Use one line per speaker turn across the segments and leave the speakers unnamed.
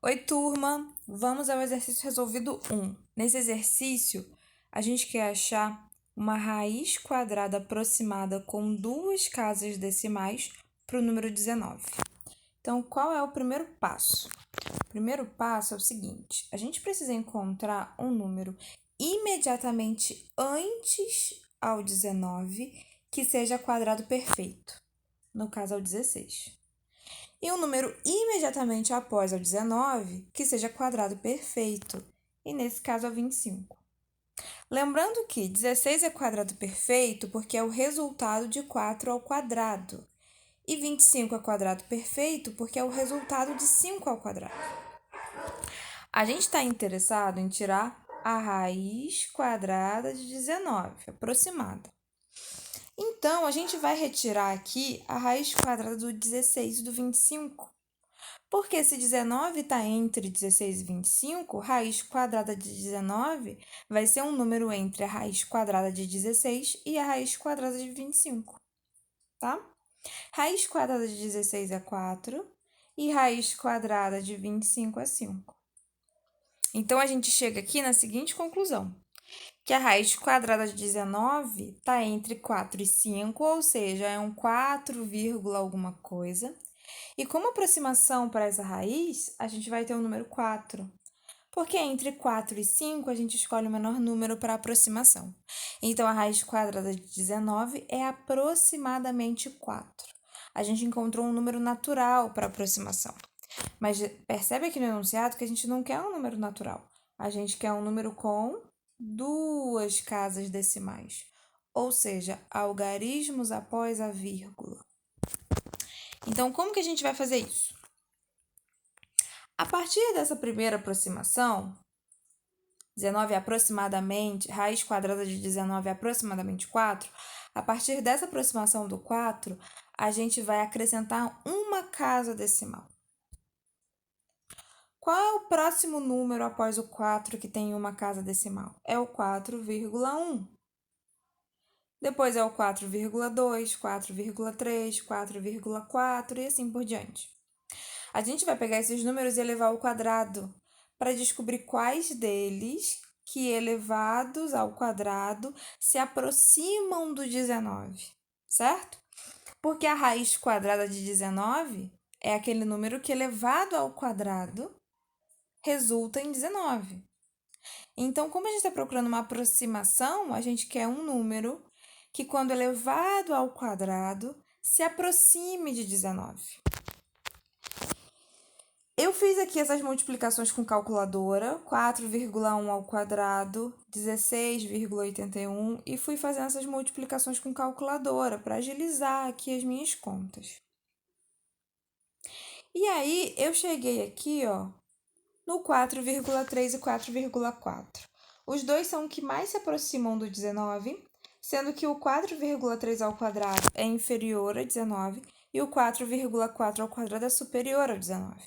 Oi, turma! Vamos ao exercício resolvido 1. Nesse exercício, a gente quer achar uma raiz quadrada aproximada com duas casas decimais para o número 19. Então, qual é o primeiro passo? O primeiro passo é o seguinte: a gente precisa encontrar um número imediatamente antes ao 19 que seja quadrado perfeito. No caso, é o 16. E um número imediatamente após o 19 que seja quadrado perfeito, e nesse caso é o 25. Lembrando que 16 é quadrado perfeito porque é o resultado de 4 ao quadrado, e 25 é quadrado perfeito porque é o resultado de 5 ao quadrado. A gente está interessado em tirar a raiz quadrada de 19, aproximada. Então, a gente vai retirar aqui a raiz quadrada do 16 e do 25. Porque se 19 está entre 16 e 25, raiz quadrada de 19 vai ser um número entre a raiz quadrada de 16 e a raiz quadrada de 25, tá? Raiz quadrada de 16 é 4 e raiz quadrada de 25 é 5. Então, a gente chega aqui na seguinte conclusão: que a raiz quadrada de 19 está entre 4 e 5, ou seja, é um 4, alguma coisa. E como aproximação para essa raiz, a gente vai ter o número 4. Porque entre 4 e 5, a gente escolhe o menor número para aproximação. Então, a raiz quadrada de 19 é aproximadamente 4. A gente encontrou um número natural para aproximação. Mas percebe aqui no enunciado que a gente não quer um número natural. A gente quer um número com duas casas decimais. Ou seja, algarismos após a vírgula. Então, como que a gente vai fazer isso? A partir dessa primeira aproximação, 19 é aproximadamente, raiz quadrada de 19 é aproximadamente 4, a partir dessa aproximação do 4, a gente vai acrescentar uma casa decimal. Qual é o próximo número após o 4 que tem uma casa decimal? É o 4,1. Depois é o 4,2, 4,3, 4,4 e assim por diante. A gente vai pegar esses números e elevar ao quadrado para descobrir quais deles que elevados ao quadrado se aproximam do 19, certo? Porque a raiz quadrada de 19 é aquele número que elevado ao quadrado resulta em 19. Então, como a gente está procurando uma aproximação, a gente quer um número que, quando elevado ao quadrado, se aproxime de 19. Eu fiz aqui essas multiplicações com calculadora, 4,1 ao quadrado, 16,81, e fui fazendo essas multiplicações com calculadora para agilizar aqui as minhas contas. E aí, eu cheguei aqui, ó, no 4,3 e 4,4. Os dois são os que mais se aproximam do 19, sendo que o 4,3 ao quadrado é inferior a 19 e o 4,4 ao quadrado é superior a 19.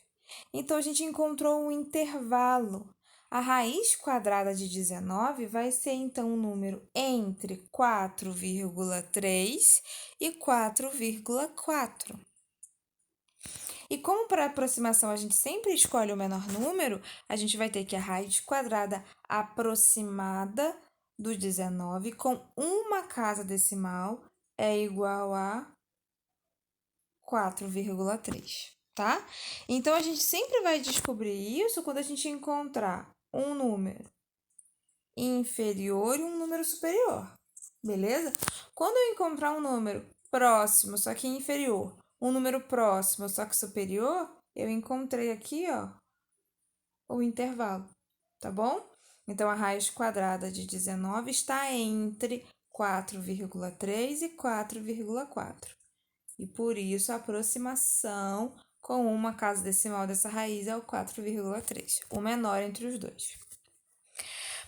Então, a gente encontrou um intervalo. A raiz quadrada de 19 vai ser, então, um número entre 4,3 e 4,4. E como para aproximação a gente sempre escolhe o menor número, a gente vai ter que a raiz quadrada aproximada do 19 com uma casa decimal é igual a 4,3, tá? Então, a gente sempre vai descobrir isso quando a gente encontrar um número inferior e um número superior, beleza? Quando eu encontrar um número próximo, só que inferior, um número próximo, só que superior, eu encontrei aqui, ó, o intervalo, tá bom? Então, a raiz quadrada de 19 está entre 4,3 e 4,4. E por isso, a aproximação com uma casa decimal dessa raiz é o 4,3, o menor entre os dois.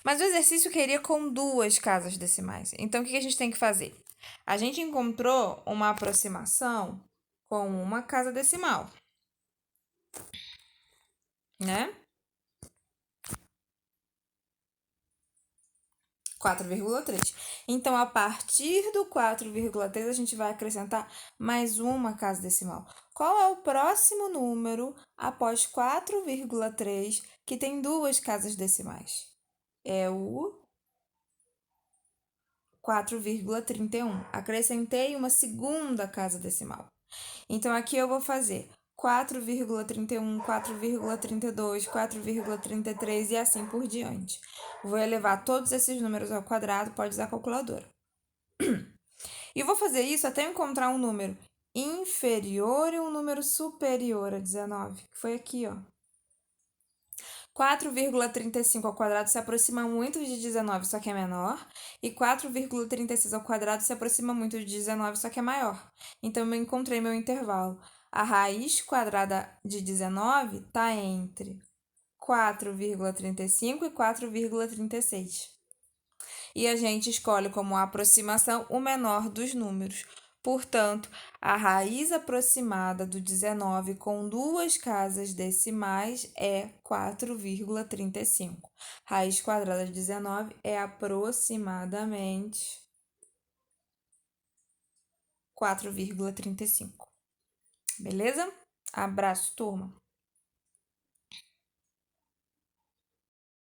Mas o exercício queria com duas casas decimais. Então, o que a gente tem que fazer? A gente encontrou uma aproximação com uma casa decimal, né? 4,3. Então, a partir do 4,3, a gente vai acrescentar mais uma casa decimal. Qual é o próximo número após 4,3 que tem duas casas decimais? É o 4,31. Acrescentei uma segunda casa decimal. Então, aqui eu vou fazer 4,31, 4,32, 4,33 e assim por diante. Vou elevar todos esses números ao quadrado, pode usar a calculadora. E vou fazer isso até encontrar um número inferior e um número superior a 19, que foi aqui, ó. 4,35 ao quadrado se aproxima muito de 19, só que é menor. E 4,36 ao quadrado se aproxima muito de 19, só que é maior. Então, eu encontrei meu intervalo. A raiz quadrada de 19 está entre 4,35 e 4,36. E a gente escolhe como aproximação o menor dos números. Portanto, a raiz aproximada do 19 com duas casas decimais é 4,35. Raiz quadrada de 19 é aproximadamente 4,35. Beleza? Abraço, turma!